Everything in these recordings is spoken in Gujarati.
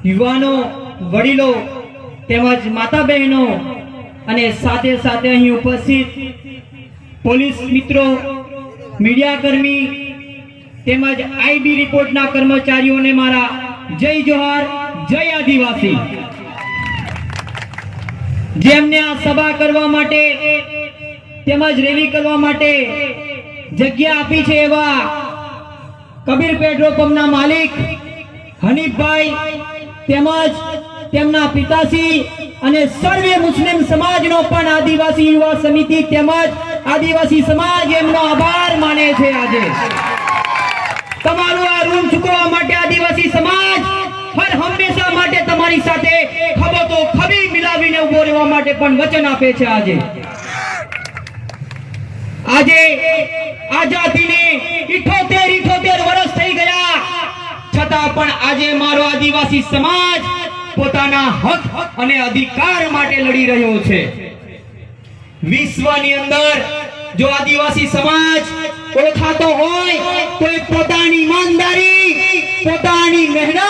યુવાનો, વડીલો તેમજ માતા બહેનો અને સાથે સાથે અહીં ઉપસ્થિત પોલીસ મિત્રો, મીડિયા કર્મી તેમજ આઈબી રિપોર્ટના કર્મચારીઓને મારા જય જોહાર, જય આદિવાસી। જેમને આ સભા કરવા માટે તેમજ રેલી કરવા માટે જગ્યા આપી છે એવા કબીર પેટ્રોલ પંપના માલિક હનીફભાઈ તેમજ તેમના પિતાશ્રી અને સર્વે મુસ્લિમ સમાજનો પણ આદિવાસી યુવા સમિતિ તેમજ આદિવાસી સમાજ એમનો આભાર માને છે। આજે તમારું આ ઋણ ચૂકવવા માટે આદિવાસી સમાજ હર હંમેશા માટે તમારી સાથે ખભો તો ખભી મિલાવીને ઉભો રહેવા માટે પણ વચન આપે છે। આજે આઝાદીને 78 વર્ષ થઈ ગયા છતાં પણ આજે મારો આદિવાસી સમાજ પોતાના હક અને અધિકાર માટે લડી રહ્યો છે। વિશ્વની અંદર જો આદિવાસી સમાજ ઓળખાતો હોય તો એ પોતાની ઈમાનદારી, પોતાની મહેનત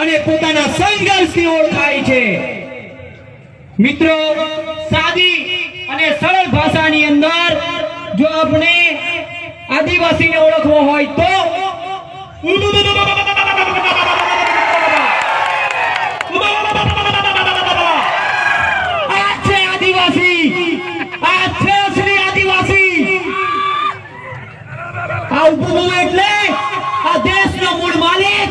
અને પોતાના સંઘર્ષથી ઓળખાય છે। મિત્રો, સાદી અને સરળ ભાષાની અંદર જો આપણે આદિવાસીને ઓળખવો હોય તો એટલે આ દેશનો મૂળ માલિક,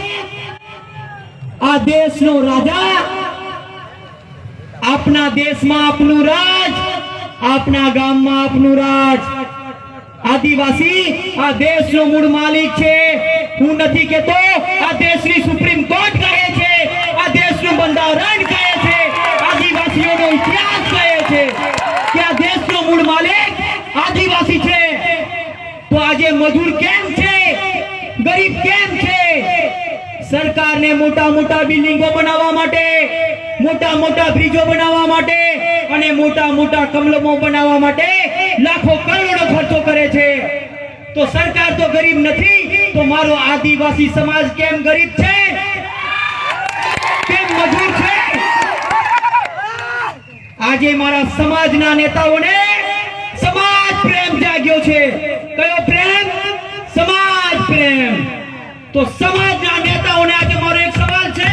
આ દેશનો રાજા, આપના દેશમાં આપનું રાજ, આપના ગામમાં આપનું રાજ। આદિવાસી આ દેશનો મૂળ માલિક છે। હું નથી કહેતો, આ દેશની સુપ્રીમ કોર્ટ કહે છે, આ દેશનું બંધારણ કહે છે, આદિવાસીઓનો ઇતિહાસ કહે છે કે આ દેશનો મૂળ માલિક આદિવાસી છે। તો આજે મજૂર કેમ છે, ગરીબ કેમ છે? સરકારને મોટા મોટા બિલ્ડિંગો બનાવવા માટે, મોટા મોટા બ્રિજો બનાવવા માટે અને મોટા મોટા કમલમો બનાવવા માટે લાખો કરોડો ખર્ચો કરે છે। તો સરકાર તો ગરીબ નથી, તો મારો આદિવાસી સમાજ કેમ ગરીબ છે, કેમ મજૂર છે? આજે મારા સમાજના નેતાઓને સમાજ પ્રેમ જાગ્યો છે। કયો પ્રેમ? સમાજ પ્રેમ। તો સમાજના નેતાઓને આજે મારો એક સવાલ છે,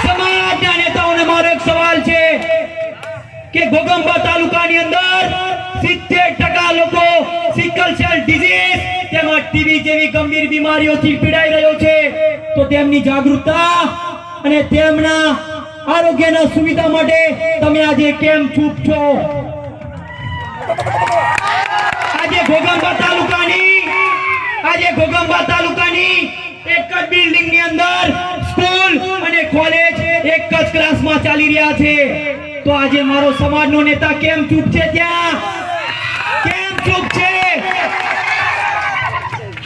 સમાજના નેતાઓને મારો એક સવાલ છે કે ઘોઘંબા તાલુકાની અંદર 70% લોકો સિકલ સેલ ડિઝીઝ તેમજ ટીબી જેવી ગંભીર બીમારીઓથી પીડાઈ રહ્યો છે। તો તેમની જાગૃતતા અને તેમના આરોગ્યના સુવિધા માટે તમે આજે કેમ ચૂપ છો? આજે ઘોઘંબા તાલુકાની એક જ બિલ્ડિંગની અંદર સ્કૂલ અને કોલેજ એક જ ક્લાસમાં ચાલી રહ્યા છે। તો આજે મારો સમાજનો નેતા કેમ ચૂપ છે? ત્યાં કેમ ચૂપ છે?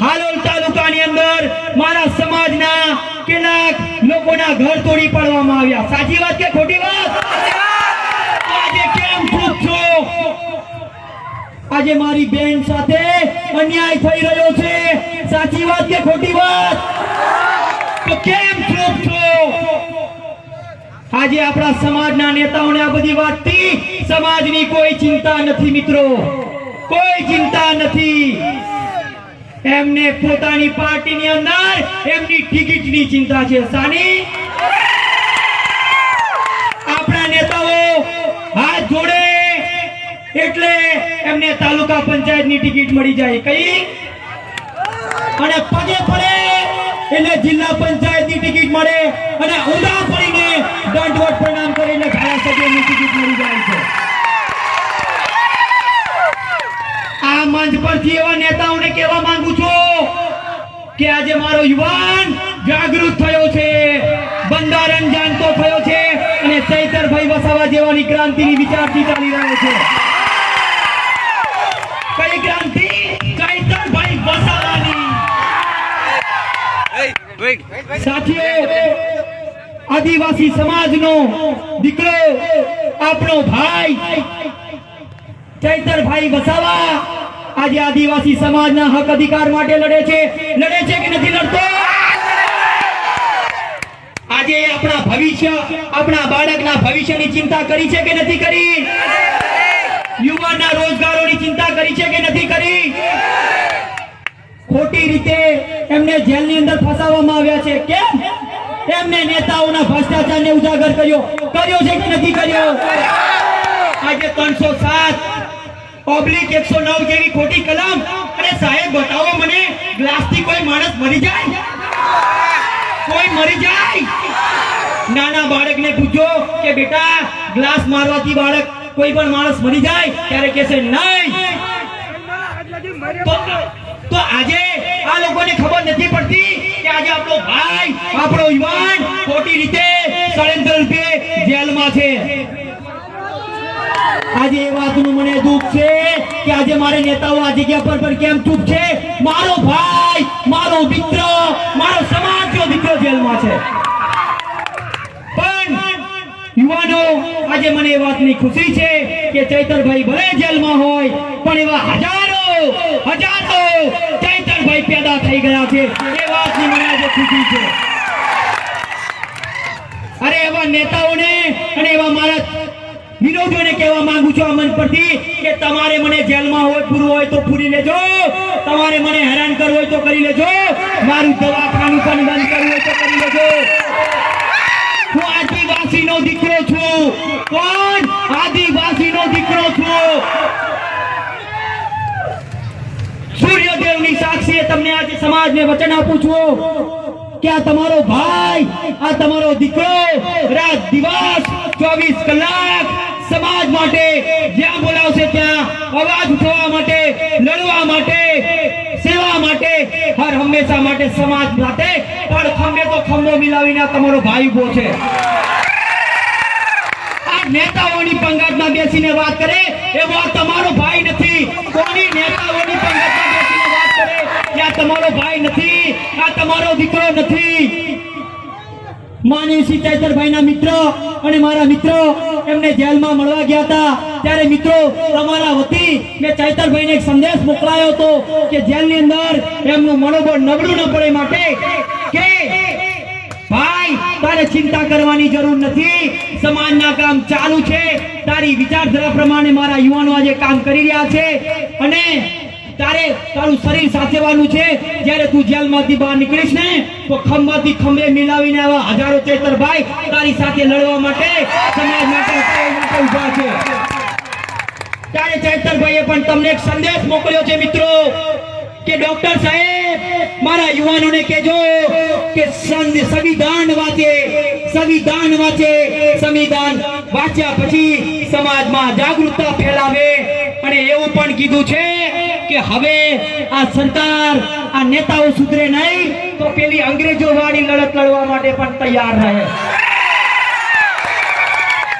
હાલોલ તાલુકાની અંદર મારા સમાજના કેટલાક લોકોના ઘર તોડી પાડવામાં આવ્યા। સાચી વાત કે ખોટી વાત? આજે કેમ ચૂપ છો? આજે મારી બેન સાથે અન્યાય થઈ રહ્યો છે। સાચી વાત કે ખોટી વાત? તો કેમ ચૂપ છો? આજે આપણા સમાજના નેતાઓને આ બધી વાતથી સમાજની કોઈ ચિંતા નથી મિત્રો, કોઈ ચિંતા નથી। એમને પોતાની પાર્ટીની અંદર એમની ટિકિટની ચિંતા છે। સાની? આપણા નેતાઓ હાથ જોડે એટલે એમને તાલુકા પંચાયતની ટિકિટ મળી જાય, કઈ અને પગે પડે એટલે જિલ્લા પંચાયતની ટિકિટ મળે અને ઊંધા પડીને દંડવટ પ્રણામ કરીને ધારાસભ્યની ટિકિટ મળી જાય છે। આ મંચ પરથી એવા નેતાઓને કહેવા માંગુ છું કે આજે મારો યુવાન જાગૃત થયો છે, બંધારણ જાણતો થયો છે અને ચૈતરભાઈ વસાવા જેવાની ક્રાંતિની વિચારથી ચાલી રહ્યો છે। કઈ ક્રાંતિ? ચૈતરભાઈ વસાવાની। સાથીઓ, આદિવાસી સમાજનો દીકરો, આપણો ભાઈ ચૈતરભાઈ વસાવા આજે આદિવાસી સમાજના હક અધિકાર માટે લડે છે કે નથી લડતો? આજે આપણા ભવિષ્ય, આપણા બાળકના ભવિષ્યની ચિંતા કરી છે કે નથી કરી? યુવાનના રોજગારોની ચિંતા કરી છે કે નથી કરી? ખોટી રીતે એમને જેલની અંદર ફસાવવામાં આવ્યા છે. કેમ? એમને નેતાઓના ભ્રષ્ટાચારને ઉજાગર કર્યો છે કે નથી કર્યો? આજે 307/109 જેવી ખોટી કલમ. અરે સાહેબ બતાવો મને, ગ્લાસથી કોઈ માણસ મરી જાય? કોઈ મરી જાય? નાના બાળકને પૂછો કે બેટા ગ્લાસ મારવાથી બાળક કોઈ પણ માણસ મરી જાય? ત્યારે કહેશે નહીં. તો આજે આ લોકોને ખબર નથી પડતી કે આજે આપણો ભાઈ, આપણો યુવાન ખોટી રીતે ષડયંત્ર રૂપે જેલમાં છે. આજે એ વાતનું મને દુઃખ છે કે આજે મારે નેતાઓ આ જગ્યા પર કેમ ચૂપ છે? મારો ભાઈ, મારો મિત્ર, મારો સમાજનો દીકરો જેલમાં છે. પણ યુવાનો આજે મને એ વાતની ખુશી છે કે ચૈતરભાઈ ભલે જેલમાં હોય પણ એવા હજારો ચૈતરભાઈ પેદા થઈ ગયા છે. એ વાતની મને આજે ખુશી છે. અરે એવા નેતાઓને અને એવા મારા વિરોધીઓને કહેવા માંગુ છું આ મંચ પરથી કે તમારે મને જેલમાં હોય પૂરું હોય તો પૂરી લેજો, તમારે મને હેરાન કરવું હોય તો કરી લેજો, મારું દવાખાનું પણ બંધ કરવું હોય તો કરી લેજો. હું આદિવાસીનો દીકરો છું. કોણ? આદિવાસીનો દીકરો છું. સૂર્યદેવની સાક્ષીએ તમને આજે સમાજને વચન આપું છું કે આ તમારો ભાઈ, આ તમારો દીકરો રાત દિવસ 24 કલાક સમાજ માટે જ્યાં બોલાવશે ત્યાં અવાજ ઉઠાવવા માટે, લડવા માટે, સેવા માટે, હર હંમેશા માટે સમાજ માટે પણ ખંભે તો ખંભો મિલાવીને તમારો ભાઈ ઉભો છે. આ નેતાઓની પંગતમાં બેસીને વાત કરે એવો આ તમારો ભાઈ નથી. કોની નેતાઓની પંગતમાં બેસીને વાત કરે કે આ તમારો ભાઈ નથી, આ તમારો દીકરો નથી. માનવસિંહ ચૈતરભાઈના મિત્ર અને મારા મિત્રો એમને જેલમાં મળવા ગયા હતા ત્યારે મિત્રો તમારા વતી મેં ચૈતરભાઈને એક સંદેશ મોકલાયો હતો કે જેલની અંદર એમનું મનોબળ નબળું ન પડે માટે કે ભાઈ તારે ચિંતા કરવાની જરૂર નથી, સમાજના કામ ચાલુ છે. તારી વિચારધારા પ્રમાણે મારા યુવાનો આજે કામ કરી રહ્યા છે અને તારે તારું શરીર સાચવવાનું છે. જ્યારે તું જેલમાંથી બહાર નીકળીશ ને તો ખંભાથી ખંભે મિલાવીને આવા હજારો ચૈતરભાઈ તારી સાથે લડવા માટે, સમાજ માટે ઉભા છે. ત્યારે ચૈતરભાઈએ પણ તમને એક સંદેશ મોકલ્યો છે મિત્રો કે ડોક્ટર સાહેબ મારા યુવાનોને કહેજો કે સંવિધાન વાંચે, સંવિધાન વાંચે, સંવિધાન વાંચ્યા પછી સમાજમાં જાગૃતતા ફેલાવે. અને એવું પણ કીધું છે કે હવે આ સરકાર, આ નેતાઓ સુધરે નહીં તો પેલી અંગ્રેજો વાળી લડત લડવા માટે પણ તૈયાર રહે.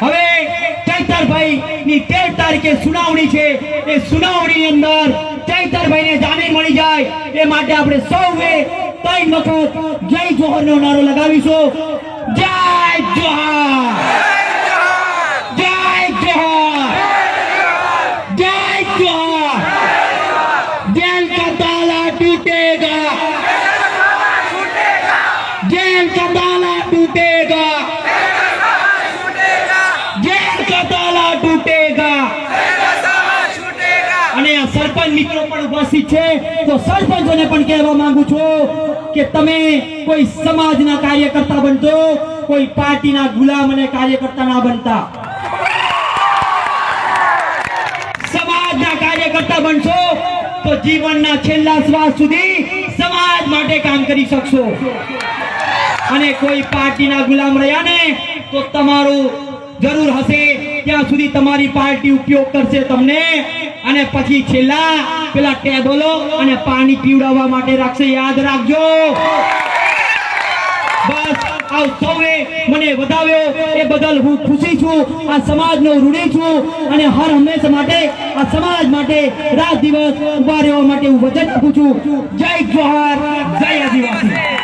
હવે ચૈતરભાઈ ની 13 તારીખે સુનાવણી છે. એ સુનાવણીની અંદર ચૈતરભાઈને જામીન મળી જાય એ માટે આપણે સૌએ 3 વખત જય જોહરનો નારો લગાવીશું. જય જોહર, જય જોહર, જય જોહર. जेल का ताला टूटेगा, जेल का ताला टूटेगा, जेल का ताला टूटेगा. અને આ સરપંચ મિત્રો પણ ઉપસ્થિત છે તો સરપંચોને પણ કહેવા માંગુ છું કે તમે કોઈ સમાજના કાર્યકર્તા બનજો, કોઈ પાર્ટીના ગુલામ અને કાર્યકર્તા ના બનતા. સમાજના કાર્યકર્તા બનશો તો જીવનના છેલ્લા શ્વાસ સુધી સમાજ માટે કામ કરી શકશો. અને કોઈ પાર્ટીના ગુલામ રહ્યા ને તો તમારું જરૂર હશે ત્યાં સુધી તમારી પાર્ટી ઉપયોગ કરશે તમને અને પછી છેલ્લા પેલા ટેબલો અને પાણી પીવડાવવા માટે રાખશે. યાદ રાખજો. બસ આ સૌએ મને વધાવ્યો એ બદલ હું ખુશી છું. આ સમાજનો ઋણી છું અને હર હંમેશા માટે આ સમાજ માટે રાત દિવસ ઉભા રહેવા માટે હું વચન આપું છું. જય જોહર, જય આદિવાસી.